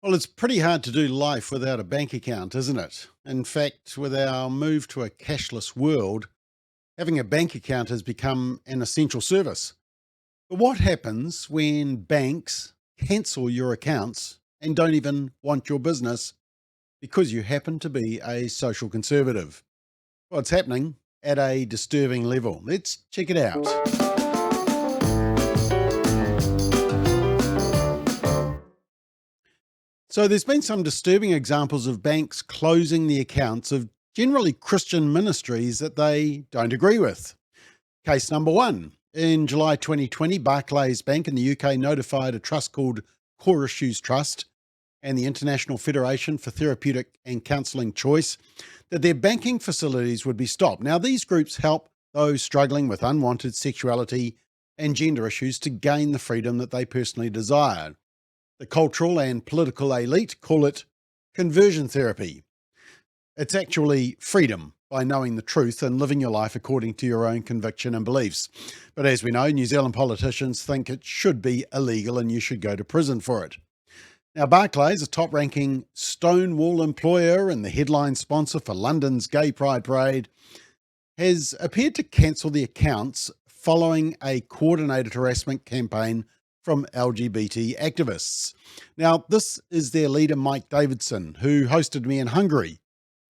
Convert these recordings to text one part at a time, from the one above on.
Well, it's pretty hard to do life without a bank account, isn't it? In fact, with our move to a cashless world, having a bank account has become an essential service. But what happens when banks cancel your accounts and don't even want your business because you happen to be a social conservative? Well, it's happening at a disturbing level. Let's check it out. So, there's been some disturbing examples of banks closing the accounts of generally Christian ministries that they don't agree with. Case number one. In July 2020, Barclays Bank in the UK notified a trust called Core Issues Trust and the International Federation for Therapeutic and Counselling Choice that their banking facilities would be stopped. Now, these groups help those struggling with unwanted sexuality and gender issues to gain the freedom that they personally desire. The cultural and political elite call it conversion therapy. It's actually freedom by knowing the truth and living your life according to your own conviction and beliefs. But as we know, New Zealand politicians think it should be illegal and you should go to prison for it. Now, Barclays, a top-ranking Stonewall employer and the headline sponsor for London's Gay Pride Parade, has appeared to cancel the accounts following a coordinated harassment campaign from LGBT activists. Now, this is their leader, Mike Davidson, who hosted me in Hungary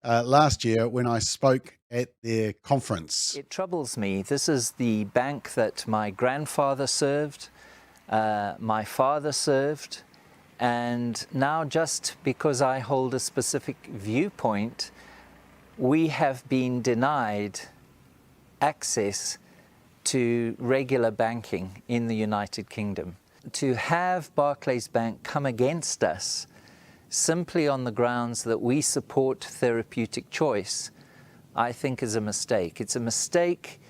last year when I spoke at their conference. It troubles me. This is the bank that my grandfather served, my father served, and now just because I hold a specific viewpoint, we have been denied access to regular banking in the United Kingdom. To have Barclays Bank come against us simply on the grounds that we support therapeutic choice, I think is a mistake. It's a mistake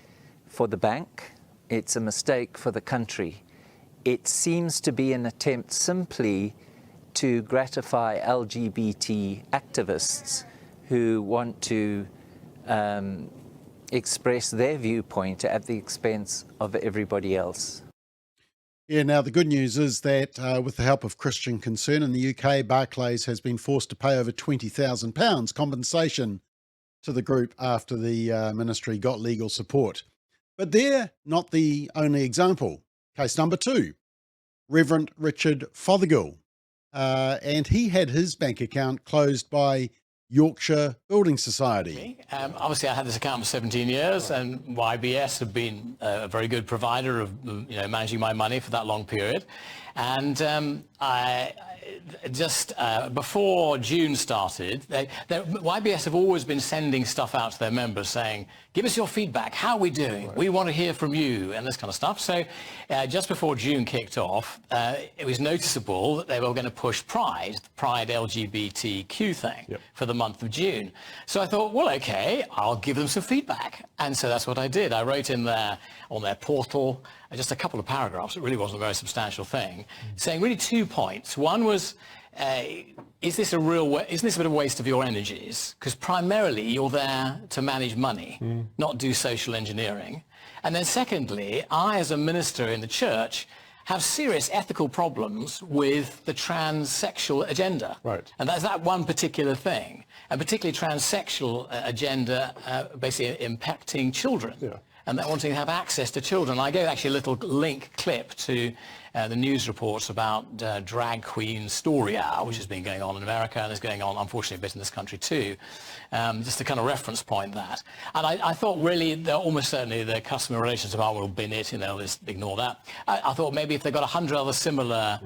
for the bank. It's a mistake for the country. It seems to be an attempt simply to gratify LGBT activists who want to express their viewpoint at the expense of everybody else. Yeah, now the good news is that with the help of Christian Concern in the UK, Barclays has been forced to pay over £20,000 compensation to the group after the ministry got legal support. But they're not the only example. Case number two, Reverend Richard Fothergill. And he had his bank account closed by Yorkshire Building Society. Obviously, I had this account for 17 years, and YBS have been a very good provider of managing my money for that long period. And I just before June started, YBS have always been sending stuff out to their members saying, give us your feedback, how are we doing? Right. We want to hear from you, and this kind of stuff. So just before June kicked off, it was noticeable that they were going to push Pride LGBTQ thing for the month of June. So I thought, well, okay, I'll give them some feedback. And so that's what I did. I wrote in there on their portal, just a couple of paragraphs, it really wasn't a very substantial thing, saying really 2 points. One was, isn't this a bit of a waste of your energies? Because primarily you're there to manage money, not do social engineering. And then secondly, I as a minister in the church have serious ethical problems with the transsexual agenda. Right. And that's that one particular thing, and particularly transsexual agenda basically impacting children. Yeah. And that wanting to have access to children. I gave actually a little link clip to the news reports about drag queen story hour, which has been going on in America and is going on, unfortunately, a bit in this country too. Just to kind of reference point that. And I thought really, almost certainly the customer relations department will bin it, just ignore that. I thought maybe if they've got 100 other similar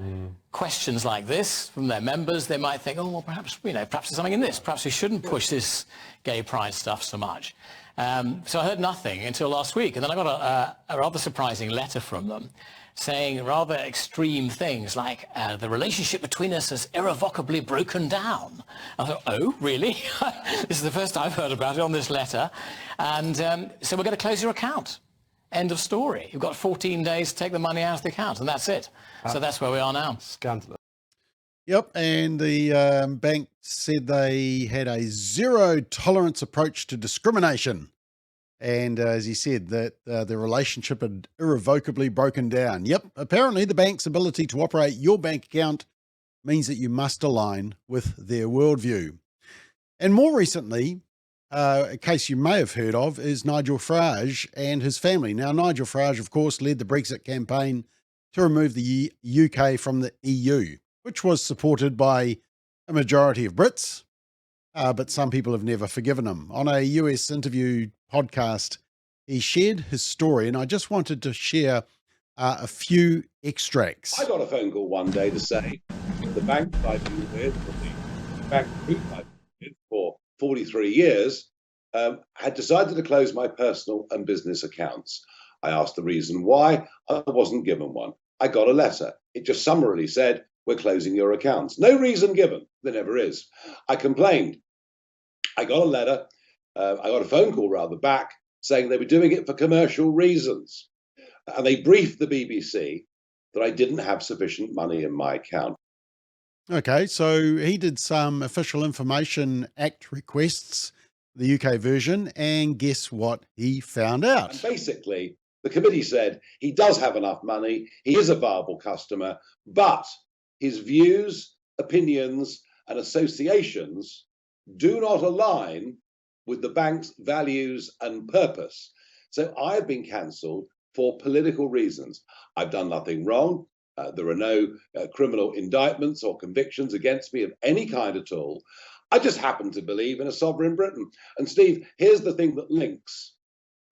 questions like this from their members, they might think, oh, well, perhaps there's something in this. Perhaps we shouldn't push this gay pride stuff so much. So I heard nothing until last week, and then I got a rather surprising letter from them saying rather extreme things like the relationship between us has irrevocably broken down. I thought, oh, really? This is the first I've heard about it on this letter. And so we're going to close your account. End of story. You've got 14 days to take the money out of the account, and that's it. So that's where we are now. Scandalous. Yep, and the bank said they had a zero tolerance approach to discrimination. And as he said, that the relationship had irrevocably broken down. Yep, apparently the bank's ability to operate your bank account means that you must align with their worldview. And more recently, a case you may have heard of is Nigel Farage and his family. Now, Nigel Farage, of course, led the Brexit campaign to remove the UK from the EU, which was supported by a majority of Brits, but some people have never forgiven him. On a US interview podcast, he shared his story, and I just wanted to share a few extracts. I got a phone call one day to say the bank that I've been with, or the bank group I've been with for 43 years, had decided to close my personal and business accounts. I asked the reason why. I wasn't given one. I got a letter. It just summarily said, "We're closing your accounts." No reason given. There never is. I complained. I got a letter. I got a phone call rather back saying they were doing it for commercial reasons. And they briefed the BBC that I didn't have sufficient money in my account. Okay, so he did some Official Information Act requests, the UK version, and guess what he found out? And basically, the committee said he does have enough money, he is a viable customer, but his views, opinions, and associations do not align with the bank's values and purpose. So I have been cancelled for political reasons. I've done nothing wrong. There are no criminal indictments or convictions against me of any kind at all. I just happen to believe in a sovereign Britain. And Steve, here's the thing that links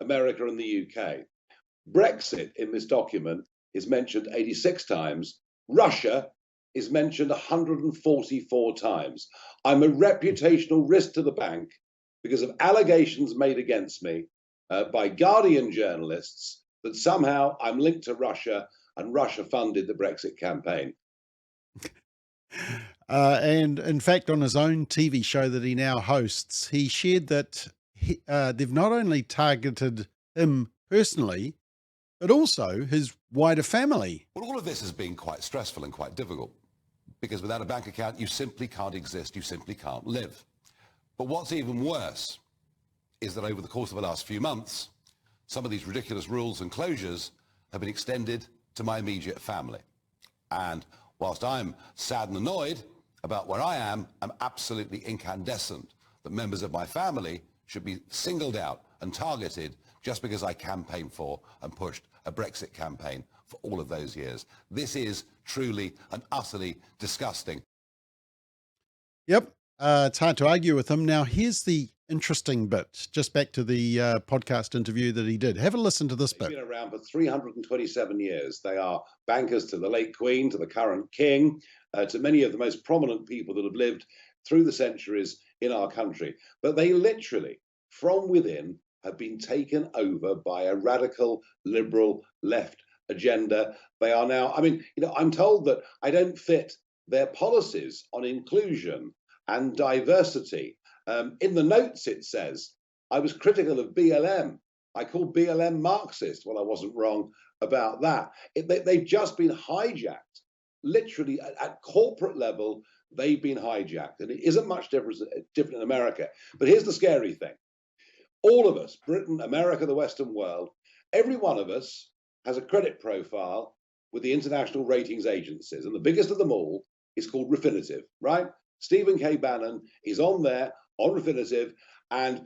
America and the UK. Brexit in this document is mentioned 86 times. Russia is mentioned 144 times. I'm a reputational risk to the bank because of allegations made against me by Guardian journalists that somehow I'm linked to Russia and Russia funded the Brexit campaign. And in fact, on his own TV show that he now hosts, he shared that they've not only targeted him personally, but also his wider family. Well, all of this has been quite stressful and quite difficult because without a bank account, you simply can't exist, you simply can't live. But what's even worse is that over the course of the last few months, some of these ridiculous rules and closures have been extended to my immediate family. And whilst I'm sad and annoyed about where I am, I'm absolutely incandescent that members of my family should be singled out and targeted just because I campaigned for and pushed a Brexit campaign for all of those years. This is truly and utterly disgusting. Yep, it's hard to argue with him. Now, here's the interesting bit, just back to the podcast interview that he did. Have a listen to this bit. They've been around for 327 years. They are bankers to the late Queen, to the current King, to many of the most prominent people that have lived through the centuries in our country. But they literally, from within, have been taken over by a radical, liberal, left agenda. They are now, I'm told that I don't fit their policies on inclusion and diversity. In the notes, it says, I was critical of BLM. I called BLM Marxist. Well, I wasn't wrong about that. They've just been hijacked. Literally, at corporate level, they've been hijacked. And it isn't much different in America. But here's the scary thing. All of us, Britain, America, the Western world, every one of us has a credit profile with the international ratings agencies. And the biggest of them all is called Refinitiv, right? Stephen K. Bannon is on there, on Refinitiv, and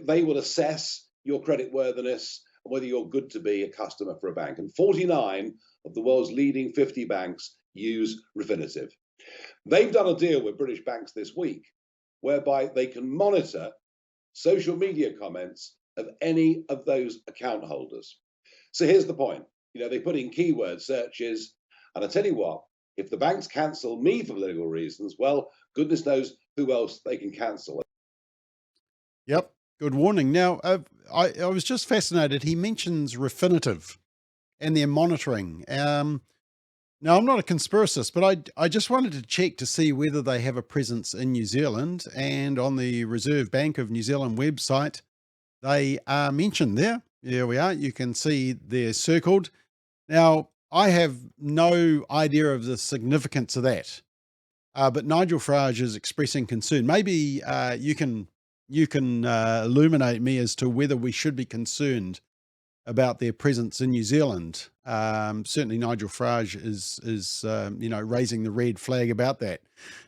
they will assess your credit worthiness and whether you're good to be a customer for a bank. And 49 of the world's leading 50 banks use Refinitiv. They've done a deal with British banks this week whereby they can monitor social media comments of any of those account holders. So here's the point. They put in keyword searches, and I tell you what, if the banks cancel me for political reasons, well, goodness knows who else they can cancel. Yep, good warning. Now, I was just fascinated. He mentions Refinitiv and their monitoring. Now, I'm not a conspiracist, but I just wanted to check to see whether they have a presence in New Zealand. And on the Reserve Bank of New Zealand website, they are mentioned there. There we are. You can see they're circled. Now, I have no idea of the significance of that, but Nigel Farage is expressing concern. Maybe you can illuminate me as to whether we should be concerned about their presence in New Zealand. Certainly Nigel Farage is raising the red flag about that.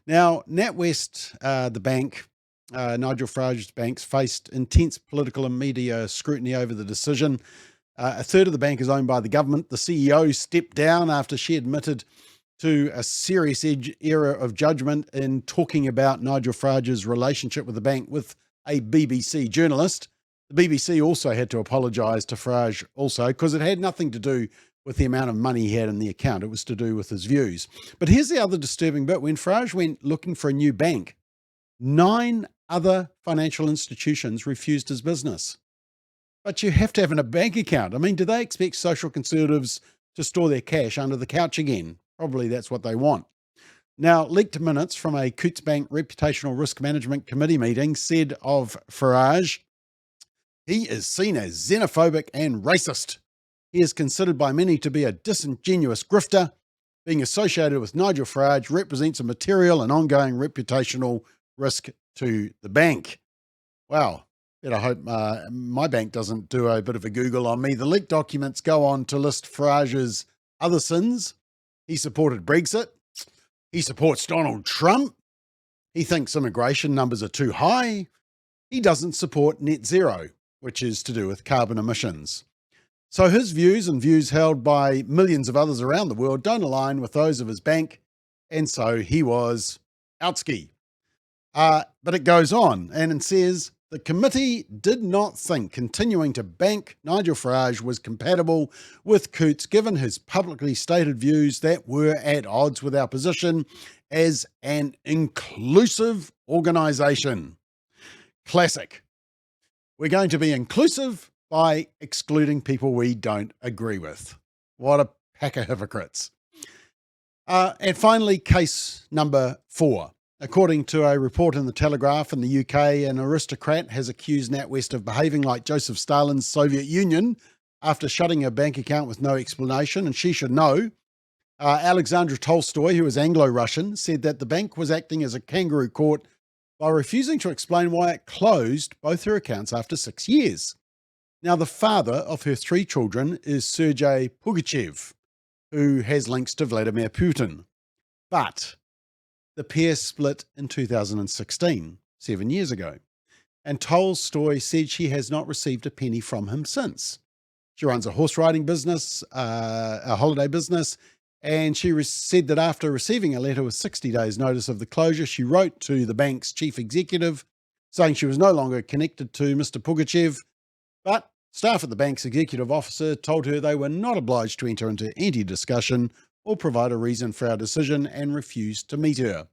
Now, NatWest, the bank, Nigel Farage's banks, faced intense political and media scrutiny over the decision. A third of the bank is owned by the government. The CEO stepped down after she admitted to a serious error of judgment in talking about Nigel Farage's relationship with the bank with a BBC journalist. The BBC also had to apologise to Farage also, because it had nothing to do with the amount of money he had in the account. It was to do with his views. But here's the other disturbing bit. When Farage went looking for a new bank, 9 other financial institutions refused his business. But you have to have a bank account. I mean, do they expect social conservatives to store their cash under the couch again? Probably that's what they want. Now, leaked minutes from a Coutts Bank Reputational Risk Management Committee meeting said of Farage, he is seen as xenophobic and racist. He is considered by many to be a disingenuous grifter. Being associated with Nigel Farage represents a material and ongoing reputational risk to the bank. Wow. I hope my bank doesn't do a bit of a Google on me. The leaked documents go on to list Farage's other sins. He supported Brexit. He supports Donald Trump. He thinks immigration numbers are too high. He doesn't support net zero, which is to do with carbon emissions. So his views and views held by millions of others around the world don't align with those of his bank, and so he was outski. But it goes on and it says, the committee did not think continuing to bank Nigel Farage was compatible with Coutts, given his publicly stated views that were at odds with our position as an inclusive organisation. Classic. We're going to be inclusive by excluding people we don't agree with. What a pack of hypocrites. And finally, case number 4. According to a report in the Telegraph in the UK, an aristocrat has accused NatWest of behaving like Joseph Stalin's Soviet Union after shutting her bank account with no explanation, and she should know. Alexandra Tolstoy, who is Anglo-Russian, said that the bank was acting as a kangaroo court by refusing to explain why it closed both her accounts after 6 years. Now, the father of her 3 children is Sergei Pugachev, who has links to Vladimir Putin. But the pair split in 2016, 7 years ago, and Tolstoy said she has not received a penny from him since. She runs a horse riding business, a holiday business, and she said that after receiving a letter with 60 days notice of the closure, she wrote to the bank's chief executive saying she was no longer connected to Mr. Pugachev, but staff at the bank's executive officer told her they were not obliged to enter into any discussion or provide a reason for our decision and refused to meet her.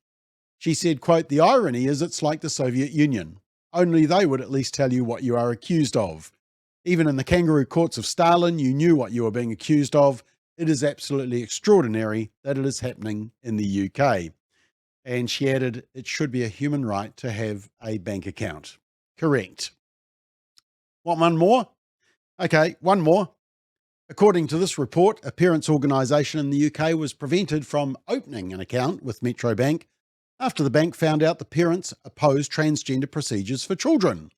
She said, quote, the irony is it's like the Soviet Union. Only they would at least tell you what you are accused of. Even in the kangaroo courts of Stalin, you knew what you were being accused of. It is absolutely extraordinary that it is happening in the UK. And she added, it should be a human right to have a bank account. Correct. Want one more? Okay, one more. According to this report, a parents' organisation in the UK was prevented from opening an account with Metro Bank after the bank found out the parents opposed transgender procedures for children.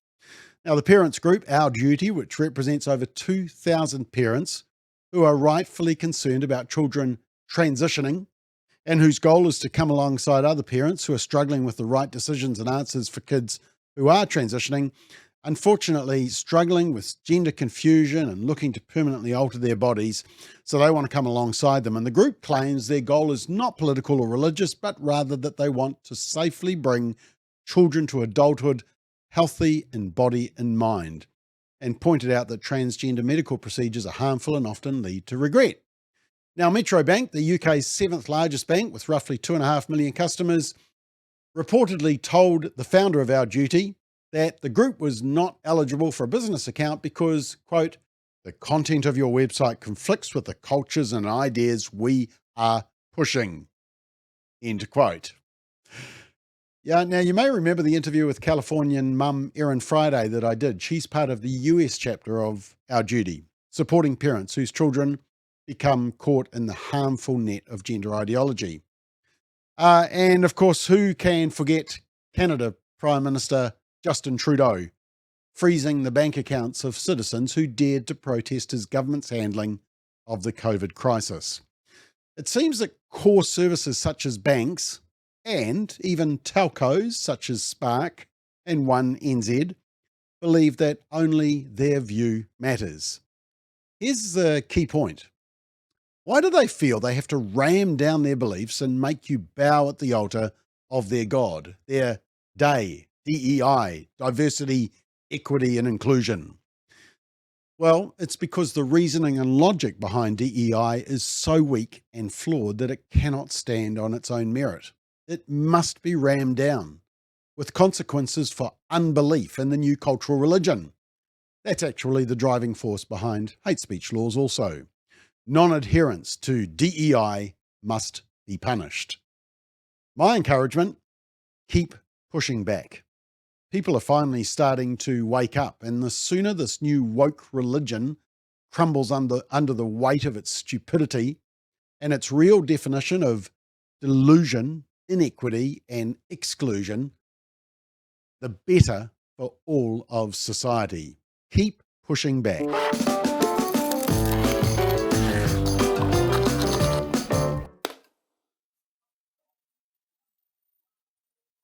Now, the parents group, Our Duty, which represents over 2,000 parents who are rightfully concerned about children transitioning and whose goal is to come alongside other parents who are struggling with the right decisions and answers for kids who are transitioning, unfortunately struggling with gender confusion and looking to permanently alter their bodies, so they want to come alongside them. And the group claims their goal is not political or religious, but rather that they want to safely bring children to adulthood healthy in body and mind, and pointed out that transgender medical procedures are harmful and often lead to regret. Now, Metro Bank, the UK's 7th largest bank with roughly 2.5 million customers, reportedly told the founder of Our Duty that the group was not eligible for a business account because, quote, the content of your website conflicts with the cultures and ideas we are pushing, end quote. Yeah, now you may remember the interview with Californian mum Erin Friday that I did. She's part of the US chapter of Our Duty, supporting parents whose children become caught in the harmful net of gender ideology. And of course, who can forget Canada Prime Minister Justin Trudeau freezing the bank accounts of citizens who dared to protest his government's handling of the COVID crisis. It seems that core services such as banks and even telcos such as Spark and One NZ believe that only their view matters. Here's the key point. Why do they feel they have to ram down their beliefs and make you bow at the altar of their God, their DEI, diversity, equity and inclusion? Well, it's because the reasoning and logic behind DEI is so weak and flawed that it cannot stand on its own merit. It must be rammed down, with consequences for unbelief in the new cultural religion. That's actually the driving force behind hate speech laws also. Non-adherence to DEI must be punished. My encouragement, keep pushing back. People are finally starting to wake up, and the sooner this new woke religion crumbles under the weight of its stupidity and its real definition of delusion, inequity, and exclusion, the better for all of society. Keep pushing back.